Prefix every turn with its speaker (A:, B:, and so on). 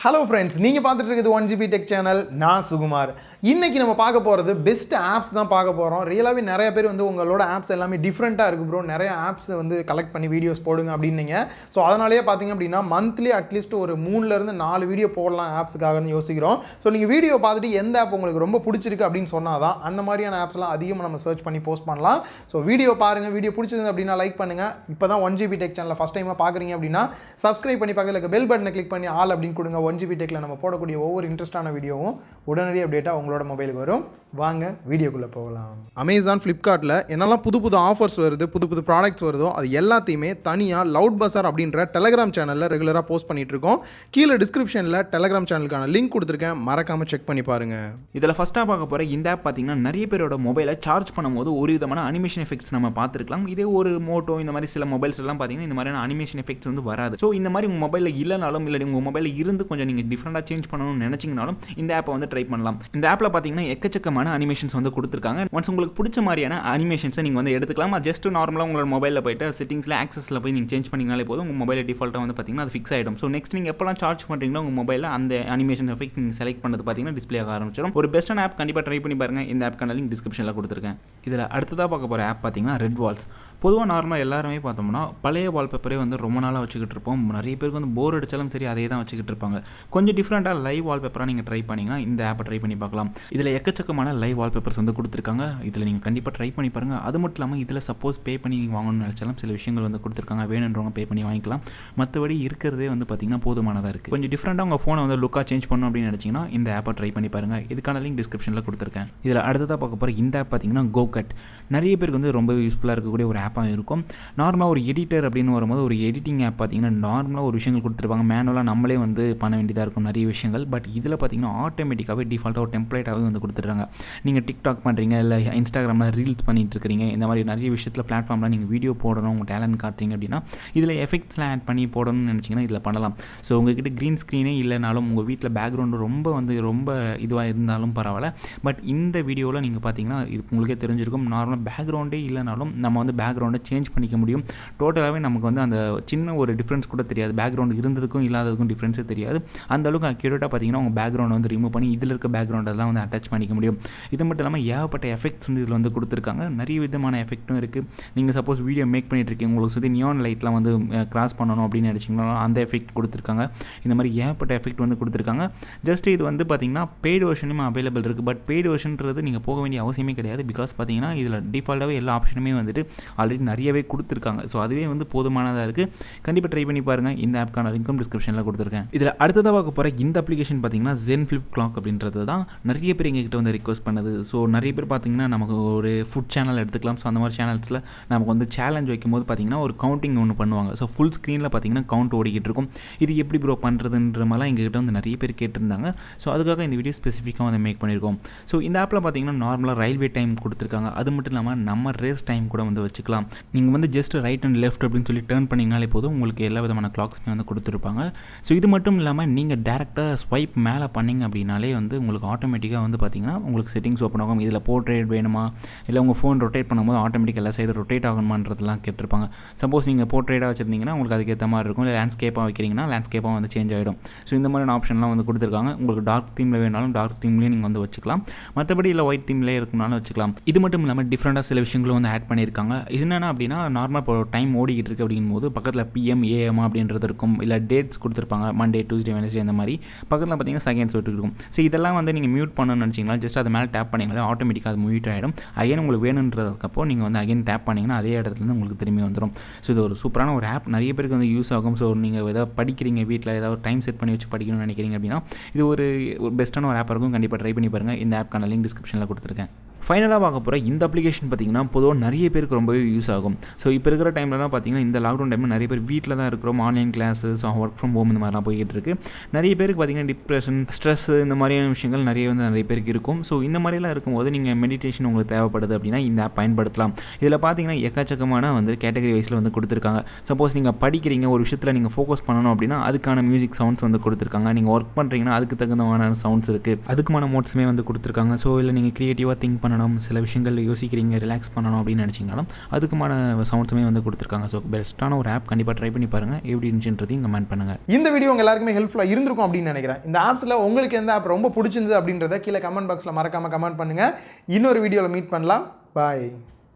A: Hello friends, நீங்கள் பார்த்துட்டு இருக்குது 1GB டெக் சேனல். நான் சுகுமார். இன்றைக்கி நம்ம பார்க்க போகிறது பெஸ்ட் ஆப்ஸ் தான் பார்க்க போகிறோம். ரியலாகவே நிறைய பேர் வந்து உங்களோட ஆப்ஸ் எல்லாமே டிஃப்ரெண்ட்டாக இருக்குது ப்ரோ, நிறைய ஆப்ஸ் வந்து கலெக்ட் பண்ணி வீடியோஸ் போடுங்க அப்படின்னீங்க. ஸோ அதனாலேயே பார்த்தீங்க அப்படின்னா மந்த்லி அட்லீஸ்ட் ஒரு 3-4 வீடியோ போடலாம் ஆப்ஸுக்காகன்னு யோசிக்கிறோம். ஸோ நீங்கள் வீடியோ பார்த்துட்டு எந்த ஆப் உங்களுக்கு ரொம்ப பிடிச்சிருக்கு அப்படின்னு சொன்னால் தான் அந்த மாதிரியான ஆப்ஸ்லாம் அதிகமாக நம்ம சர்ச் பண்ணி போஸ்ட் பண்ணலாம். ஸோ வீடியோ பாருங்கள், வீடியோ பிடிச்சிருந்து அப்படின்னா லைக் பண்ணுங்கள். இப்போ தான் 1GB டெக் சேனலில் ஃபஸ்ட் டைமாக பார்க்குறீங்க அப்படின்னா சப்ஸ்கிரைப் பண்ணி பக்கத்தில் இருக்க பெல் பட்டனை கிளிக் பண்ணி ஆல் அப்படின்னு கொடுங்க. 1GB டெக்கில் நம்ம போடக்கூடிய ஒவ்வொரு இன்ட்ரெஸ்டான வீடியோவும் உடனடி அப்டேட்டாக உங்களோட மொபைலுக்கு வரும். வாங்க வீடியோக்குள்ளே போகலாம். அமேசான், ஃப்ளிப்கார்ட்டில் என்னெல்லாம் புது புது ஆஃபர்ஸ் வருது, புது புது ப்ராடக்ட்ஸ் வருதோ அது எல்லாத்தையுமே தனியாக லவுட் பஸார் அப்படின்ற டெலகிராம் சேனலில் ரெகுலராக போஸ்ட் பண்ணிட்டு இருக்கோம். கீழே டிஸ்கிரிப்ஷனில் டெலகிராம் சேனலுக்கான லிங்க் கொடுத்துருக்கேன், மறக்காமல் செக் பண்ணி பாருங்கள்.
B: இதில் ஃபஸ்ட்டாக பார்க்க போகிற இந்த ஆப் பார்த்தீங்கன்னா நிறைய பேரோட மொபைலை சார்ஜ் பண்ணும்போது ஒரு விதமான அனிமேஷன் எஃபெக்ட்ஸ் நம்ம பார்த்துருக்கலாம். இதே ஒரு மோட்டோ இந்த மாதிரி சில மொபைல்ஸ் எல்லாம் பார்த்தீங்கன்னா இந்த மாதிரியான அனிமேஷன் எஃபெக்ட்ஸ் வந்து வராது. ஸோ இந்த மாதிரி உங்கள் மொபைலில் இல்லைனாலும் இல்லை உங்கள் மொபைலில் இருந்து கொஞ்சம் நீங்கள் டிஃப்ரெண்ட்டாக சேஞ்ச் பண்ணணும்னு நினச்சிங்கனாலும் இந்த ஆப்பை வந்து ட்ரை பண்ணலாம். இந்த ஆப்பில் பார்த்தீங்கன்னா எக்கச்சக்கமான அனிமேஷன்ஸ் வந்து கொடுத்துருக்காங்க. ஒன்ஸ் உங்களுக்கு பிடிச்ச மாதிரியான அனிமேஷன்ஸை நீங்கள் வந்து எடுத்துக்கலாம். ஜஸ்ட் நார்மலாக உங்களோட மொபைலில் போய்ட்டு செட்டிங்ஸில் ஆக்சஸில் போய் நீங்கள் சேஞ்ச் பண்ணிங்கனாலே போதும், உங்கள் மொபைலில் டிஃபால்ட்டாக வந்து பார்த்தீங்கன்னா அது ஃபிக்ஸ் ஆகிடும். ஸோ நெக்ஸ்ட் நீங்கள் எப்போலாம் சார்ஜ் பண்ணுறீங்களோ உங்கள் மொபைலில் அந்த அனிமேஷன் எஃபெக்ட் நீங்கள் செலக்ட் பண்ணுறது பார்த்தீங்கன்னா டிஸ்பிளே ஆக ஆரம்பிச்சிடும். ஒரு பெஸ்ட்டான ஆப் கண்டிப்பாக ட்ரை பண்ணி பாருங்கள். இந்த ஆப்க்கான லிங்க் டிஸ்கிரிப்ஷனில் கொடுத்துருக்கேன். இதில் அடுத்ததாக பார்க்க போகிற ஆப் பார்த்தீங்கன்னா ரெட் வால்ஸ். பொதுவாக நார்மலாக எல்லாருமே பார்த்தோம்னா பழைய வால்பேப்பரே வந்து ரொம்ப நாளாக வச்சுக்கிட்டு இருப்போம். நிறைய பேருக்கு வந்து போர் அடித்தாலும் சரி அதே தான் வச்சுக்கிட்டு இருப்பாங்க. கொஞ்சம் டிஃப்ரெண்ட்டாக லைவ் வால்பேப்பராக நீங்கள் ட்ரை பண்ணிங்கன்னா இந்த ஆப்பை ட்ரை பண்ணி பார்க்கலாம். இதில் எக்கச்சக்கமான லைவ் வால்பேப்பர்ஸ் வந்து கொடுத்துருக்காங்க. இதில் நீங்கள் கண்டிப்பாக ட்ரை பண்ணி பாருங்கள். அது மட்டும் இல்லாமல் இதில் சப்போஸ் பே பண்ணி நீங்கள் வாங்கணும்னு நினச்சாலும் சில விஷயங்கள் வந்து கொடுத்துருக்காங்க. வேணுன்றவங்க பே பண்ணி வாங்கிக்கலாம். மற்றபடி இருக்கிறதே வந்து பார்த்திங்கன்னா போதுமானதாக இருக்குது. கொஞ்சம் டிஃப்ரெண்ட்டாக உங்கள் ஃபோனை வந்து லுக்காக சேஞ்ச் பண்ணணும் அப்படின்னு நினச்சிங்கன்னா இந்த ஆப்பை ட்ரை பண்ணி பாருங்கள். இதுக்கான லிங்க் டிஸ்கிரிப்ஷனில் கொடுத்துருக்கேன். இதில் அடுத்ததாக பார்க்க போகிற இந்த ஆப் பார்த்தீங்கன்னா கோகட். நிறைய பேருக்கு வந்து ரொம்ப யூஸ்ஃபுல்லாக இருக்கக்கூடிய ஒரு ஆப்பாக இருக்கும். நார்மலாக ஒரு எடிட்டர் அப்படின்னு வரும்போது ஒரு எடிட்டிங் ஆப் பார்த்தீங்கன்னா நார்மலாக ஒரு விஷயங்கள் கொடுத்துருப்பாங்க. மேனுவலாக நம்மளே வந்து பண்ண வேண்டியதாக இருக்கும் நிறைய விஷயங்கள். பட் இதில் பார்த்தீங்கன்னா ஆட்டோமேட்டிக்காகவே டிஃபால்ட்டாக ஒரு டெம்ப்ளேட்டாகவே வந்து கொடுத்துட்றாங்க. நீங்கள் டிக்டாக் பண்ணுறீங்க, இல்லை இன்ஸ்டாகிராமில் ரீல்ஸ் பண்ணிட்டு இருக்கிறீங்க, இந்த மாதிரி நிறைய விஷயத்தில் பிளாட்ஃபார்மில் நீங்கள் வீடியோ போடணும், உங்கள் டேலண்ட் காட்டுறீங்க அப்படின்னா இதில் எஃபெக்ட்ஸ்லாம் ஆட் பண்ணி போடணும்னு நினச்சிங்கன்னா இதில் பண்ணலாம். ஸோ உங்ககிட்ட க்ரீன் ஸ்க்ரீனே இல்லைனாலும் உங்கள் வீட்டில் பேக்ரவுண்டு ரொம்ப இதுவாக இருந்தாலும் பரவாயில்ல. பட் இந்த வீடியோவில் நீங்கள் பார்த்தீங்கன்னா இது உங்களுக்கே தெரிஞ்சிருக்கும், நார்மலாக பேக்ரவுண்டே இல்லைனாலும் நம்ம வந்து பேக்ரவுண்டை சேஞ்ச் பண்ணிக்க முடியும். டோட்டலாகவே நமக்கு வந்து அந்த சின்ன ஒரு டிஃப்ரென்ஸ் கூட தெரியாது. பேக்ரவுண்ட் இருந்ததுக்கும் இல்லாததுக்கும் டிஃப்ரென்ஸே தெரியாது. அந்த அளவுக்கு அக்யூரேட்டாக பார்த்தீங்கன்னா உங்கள் பேக்ரவுண்டை வந்து ரிமூவ் பண்ணி இதில் இருக்க பேக்ரவுண்டெல்லாம் வந்து அட்டாச் பண்ணிக்க முடியும். இது மட்டும் இல்லாமல் ஏகப்பட்ட எஃபெக்ட்ஸ் வந்து இதில் வந்து கொடுத்துருக்காங்க. நிறைய விதமான எஃபெக்ட்டும் இருக்குது. நீங்கள் சப்போஸ் வீடியோ மேக் பண்ணிட்டு இருக்கீங்க, உங்களுக்கு சுற்றி நியான் லைட்லாம் வந்து கிராஸ் பண்ணணும் அப்படின்னு நினச்சிங்கன்னா அந்த எஃபெக்ட் கொடுத்துருக்காங்க. இந்த மாதிரி ஏகப்பட்ட எஃபெக்ட் வந்து கொடுத்துருக்காங்க. ஜஸ்ட் இது வந்து பார்த்தீங்கன்னா பெய்டு வெர்ஷனுமே அவைலபிள் இருக்குது. பட் பெய்டு வெர்ஷன்றது நீங்கள் போக வேண்டிய அவசியமே கிடையாது. பிகாஸ் பார்த்தீங்கன்னா இதில் டிஃபால்ட்டாகவே எல்லா ஆப்ஷனுமே வந்துட்டு ஆல்ரெடி நிறையவே கொடுத்துருக்காங்க. ஸோ அதுவே வந்து போதுமானதாக இருக்குது. கண்டிப்பாக ட்ரை பண்ணி பாருங்கள். இந்த ஆப்க்கான லிங்க்கும் டிஸ்கிரிப்ஷனில் கொடுத்துருக்கேன். இதில் அடுத்ததாக பார்க்க போகிற இந்த அப்ளிகேஷன் பார்த்தீங்கன்னா ஜென் ஃப்ளிப் கிளாக் அப்படின்றது தான் நிறைய பேர் எங்ககிட்ட வந்து ரிக்வஸ்ட் பண்ணது. ஸோ நிறைய பேர் பார்த்தீங்கன்னா நமக்கு ஒரு ஃபுட் சேனல் எடுத்துக்கலாம். ஸோ அந்த மாதிரி சேனல்ஸில் நமக்கு வந்து சேலஞ்ச் வைக்கும்போது பார்த்தீங்கன்னா ஒரு கவுண்டிங் ஒன்று பண்ணுவாங்க. ஸோ ஃபுல் ஸ்க்ரீனில் பார்த்தீங்கன்னா கவுண்ட் ஓடிக்கிட்டு இருக்கும். இது எப்படி ப்ரோ பண்ணுறதுன்ற மாதிரிலாம் எங்ககிட்ட வந்து நிறைய பேர் கேட்டிருந்தாங்க. ஸோ அதுக்காக இந்த வீடியோ ஸ்பெசிஃபிக்காக வந்து மேக் பண்ணியிருக்கோம். ஸோ இந்த ஆப்பில் பார்த்தீங்கன்னா நார்மலாக ரயில்வே டைம் கொடுத்துருக்காங்க. அது மட்டும் இல்லாமல் நம்ம ரேஸ் டைம் கூட வந்து வச்சுக்கலாம். நீங்கள் வந்து ஜஸ்ட் ரைட் அண்ட் லெஃப்ட் அப்படின்னு சொல்லி டர்ன் பண்ணிங்கனாலே போதும், உங்களுக்கு எல்லா விதமான கிளாக்ஸுமே வந்து கொடுத்துருப்பாங்க. ஸோ இது மட்டும் இல்லாமல் நீங்கள் டேரெக்டாக ஸ்வைப் மேலே பண்ணிங்க அப்படின்னாலே வந்து உங்களுக்கு ஆட்டோமேட்டிக்காக வந்து பார்த்தீங்கன்னா உங்களுக்கு செட்டிங்ஸ் ஓப்பன் ஆகும். இதில் போர்ட்ரேட் வேணுமா, இல்லை உங்கள் ஃபோன் ரொட்டேட் பண்ணும்போது ஆட்டோமேட்டிக்காக எல்லா சைடு ரொட்டேட் ஆகணுமான்றதுலாம் கேட்டிருப்பாங்க. சப்போஸ் நீங்கள் போர்ட்ரேட்டாக வச்சுருந்தீங்கன்னா உங்களுக்கு அதுக்கேற்ற மாதிரி இருக்கும். இல்லை லேண்ட்ஸ்கேப்பாக வைக்கிறீங்கன்னா லேண்ட்ஸ்கேப்பாக வந்து சேஞ்ச் ஆகிடும். ஸோ இந்த மாதிரியான ஆப்ஷன்லாம் வந்து கொடுத்துருக்காங்க. உங்களுக்கு டார்க் தீமில் வேணாலும் டார்க் தீம்லேயே நீங்கள் வந்து வச்சுக்கலாம். மற்றபடி இல்லை ஒயிட் தீம்லேயே இருக்குனாலும் வச்சுக்கலாம். இது மட்டும் இல்லாமல் டிஃப்ரெண்ட்டாக சில விஷயங்களும் வந்து ஆட் பண்ணியிருக்காங்க. இது என்னென்னா அப்படின்னா நார்மலாக இப்போ டைம் ஓடிக்கிட்டு இருக்குது அப்படிங்கும்போது பக்கத்தில் PM AM அப்படின்றது இருக்கும். இல்லை டேட்ஸ் கொடுத்துருப்பாங்க, மண்டே டியூஸ்டே வெனஸ்டே அந்த மாதிரி. பக்கத்தில் பார்த்தீங்கன்னா செகண்ட்ஸ் விட்டு இருக்கும். ஸோ இதெல்லாம் வந்து நீங்கள் மியூட் பண்ணணும்னு நினச்சிங்களா ஜஸ்ட் அது மேலே டேப் பண்ணிங்களா ஆட்டோமேட்டிக்காக அது மியூட் ஆகிடும். அகைன் உங்களுக்கு வேணுன்றதுக்கப்போ நீங்கள் வந்து அகைன் டேப் பண்ணிங்கன்னா அதே இடத்துலேருந்து உங்களுக்கு திரும்பி வந்துடும். ஸோ இது ஒரு சூப்பரான ஒரு ஆப், நிறைய பேருக்கு வந்து யூஸ் ஆகும். ஸோ நீங்கள் ஏதாவது படிக்கிறீங்க, வீட்டில் ஏதாவது டைம் செட் பண்ணி வச்சு படிக்கணும்னு நினைக்கிறீங்க அப்படின்னா இது ஒரு பெஸ்ட்டான ஒரு ஆப்பாக இருக்கும். கண்டிப்பாக ட்ரை பண்ணி பாருங்கள். இந்த ஆப்க்கான லிங்க் டிஸ்கிரிப்ஷனில் கொடுத்துருக்கேன். ஃபைனலாக பார்க்க போகிற இந்த அப்ளிகேஷன் பார்த்திங்கன்னா பொதுவாக நிறைய பேருக்கு ரொம்பவே யூஸ் ஆகும். ஸோ இப்போ இருக்கிற டைம்லலாம் பார்த்திங்கன்னா இந்த லாக்டவுன் டைமில் நிறைய பேர் வீட்டில் தான் இருக்கிறோம். Online classes, work from home இந்த மாதிரிலாம் போய்கிட்டு இருக்குது. நிறைய பேருக்கு பார்த்திங்கன்னா டிப்ரெஷன், ஸ்ட்ரெஸ் இந்த மாதிரியான விஷயங்கள் நிறைய பேருக்கு இருக்கும். ஸோ இந்த மாதிரிலாம் இருக்கும்போது நீங்கள் மெடிடேஷன் உங்களுக்கு தேவைப்படுது அப்படின்னா இந்த ஆப் பயன்படுத்தலாம். இதில் பார்த்திங்கன்னா எக்கச்சக்கமான வந்து கேட்டகரி வைஸில் வந்து கொடுத்துருக்காங்க. சப்போஸ் நீங்கள் படிக்கிறீங்க, ஒரு விஷயத்தில் நீங்கள் ஃபோக்கஸ் பண்ணணும் அப்படின்னா அதுக்கான மியூசிக் சவுண்ட்ஸ் வந்து கொடுத்துருக்காங்க. நீங்கள் ஒர்க் பண்ணுறீங்கன்னா அதுக்கு தகுந்தமான சவுண்ட்ஸ் இருக்குது, அதுக்குமான மோட்ஸுமே வந்து கொடுத்துருக்காங்க. ஸோ இல்லை நீங்கள் க்ரியேட்டிவாக திங்க் பண்ணணும் பண்ணணும், சில விஷயங்கள் யோசிக்கிறீங்க, ரிலாக்ஸ் பண்ணணும் அப்படின்னு நினச்சிங்கனாலும் அதுக்குமான சவுண்ட்ஸுமே வந்து கொடுத்துருக்காங்க. ஸோ பெஸ்ட்டான ஒரு ஆப், கண்டிப்பாக ட்ரை பண்ணி பாருங்கள். எப்படி இருந்துச்சுன்றதையும் கமெண்ட் பண்ணுங்கள்.
A: இந்த வீடியோ உங்கள் எல்லாருக்குமே ஹெல்ப்ஃபுல்லாக இருந்திருக்கும் அப்படின்னு நினைக்கிறேன். இந்த ஆப்ஸில் உங்களுக்கு எந்த ஆப் ரொம்ப பிடிச்சிருந்தது அப்படின்றத கீழே கமெண்ட் பாக்ஸில் மறக்காமல் கமெண்ட் பண்ணுங்கள். இன்னொரு வீடியோவில் மீட் பண்ணலாம். பாய்.